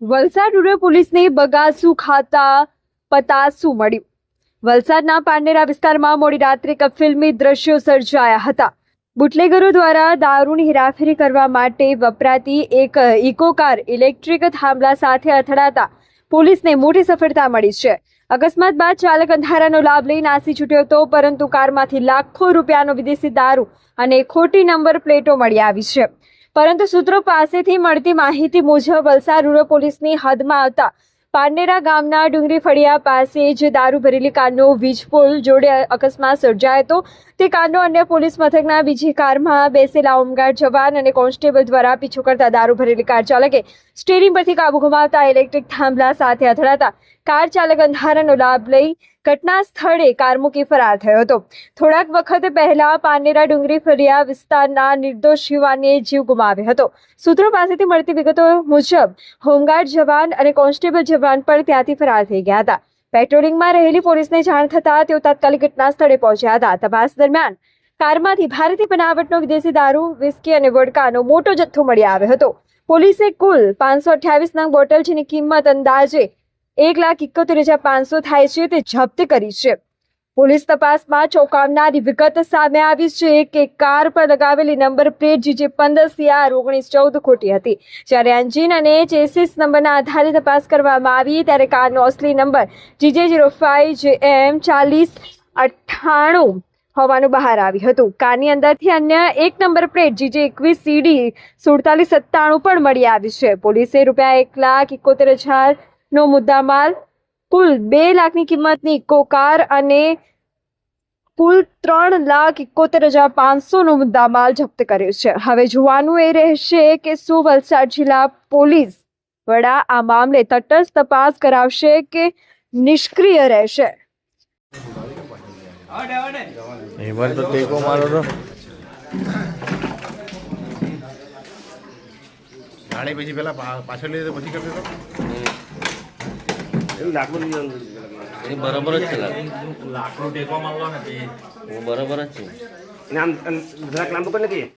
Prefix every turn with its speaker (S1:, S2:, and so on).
S1: Valsad rural પોલીસને બગાસુ ખાતા પતાસું મળ્યું। વલસાડના પાંડેરા વિસ્તારમાં મોડી રાત્રે કફિલ્મી દ્રશ્યો સર્જાયા હતા। બુટલેગરો દ્વારા દારૂની હેરાફેરી કરવા માટે વપરાતી એક ઇકો કાર ઇલેક્ટ્રિક થાંભલા સાથે અથડાતા પોલીસને મોટી સફળતા મળી છે। અકસ્માત બાદ ચાલક અંધારાનો લાભ લઈ નાસી છૂટ્યો હતો, પરંતુ કારમાંથી લાખો રૂપિયાનો વિદેશી દારૂ અને ખોટી નંબર પ્લેટો મળી આવી છે। પરંતુ સૂત્રો પાસેથી મળતી માહિતી મુજબ વલસાડ રૂરલ પોલીસની હદમાં આવતા પાંડેરા ગામના ડુંગરી ફળિયા પાસે જ દારૂ ભરેલી કારનો વીજપોલ જોડે અકસ્માત સર્જાયો હતો। તે કારનો અન્ય પોલીસ મથકના બીજી કારમાં બેસેલા હોમગાર્ડ જવાન અને કોન્સ્ટેબલ દ્વારા પીછો કરતા દારૂ ભરેલી કાર ચાલકે સ્ટીયરિંગ પરથી કાબુ ગુમાવતા ઇલેક્ટ્રિક થાંભલા સાથે અથડાતા કાર ચાલક અંધારાનો લાભ લઈ ઘટના સ્થળે કાર મૂકી ફરાર થયો હતો। થોડાક વખત પહેલા પાંડેરા ડુંગરી ફળિયા વિસ્તારના નિર્દોષ યુવાને જીવ ગુમાવ્યો હતો। સૂત્રો પાસેથી મળતી વિગતો મુજબ હોમગાર્ડ જવાન અને કોન્સ્ટેબલ જવાન પણ ત્યાંથી ફરાર થઈ ગયા હતા। પેટ્રોલિંગમાં રહેલી પોલીસને જાણ થતાં તેઓ તાત્કાલિક ઘટના સ્થળે પહોંચ્યા હતા। તપાસ દરમિયાન કારમાંથી ભારતીય બનાવટનો વિદેશી દારૂ, વિસ્કી અને વોડકાનો મોટો જથ્થો મળી આવ્યો હતો। પોલીસે કુલ 528 નંગ બોટલ, જેની કિંમત અંદાજે 1,71,500 થાય છે, તે જપ્ત કરી છે। પોલીસ તપાસમાં ચોંકાવનારી વિગત સામે આવી છે કે કાર પર લગાવેલી નંબર પ્લેટ GJ 15CR1914 ખોટી હતી। જ્યારે એન્જિન અને ચેસિસ નંબરના આધારે તપાસ કરવામાં આવી ત્યારે કારનો અસલી નંબર GJ 05JM 4098 હોવાનું બહાર આવ્યું હતું। કારની અંદરથી અન્ય એક નંબર પ્લેટ GJ 21CD 4797 પણ મળી આવી છે। પોલીસે ₹1,71,000 નો મુદ્દામાલ, કુલ 2 લાખની કિંમતની ઇકો કાર અને કુલ 3,71,500 નો મુદ્દામાલ જપ્ત કર્યો છે। હવે જોવાનું એ રહેશે કે શું વલસાડ જિલ્લા પોલીસ વડા આ મામલે તટસ્થ તપાસ કરાવશે કે નિષ્ક્રિય રહેશે।
S2: હેમંત તો ટેકો મારો તો ગાડી પછી પેલા પાછળ લઈ પછી કરતો
S3: એ બરાબર જ છે
S2: લાકડો ટેકો મારવાનો ને
S3: બરાબર જ છે
S4: નામ જરાક લાંબુ કરી નથી।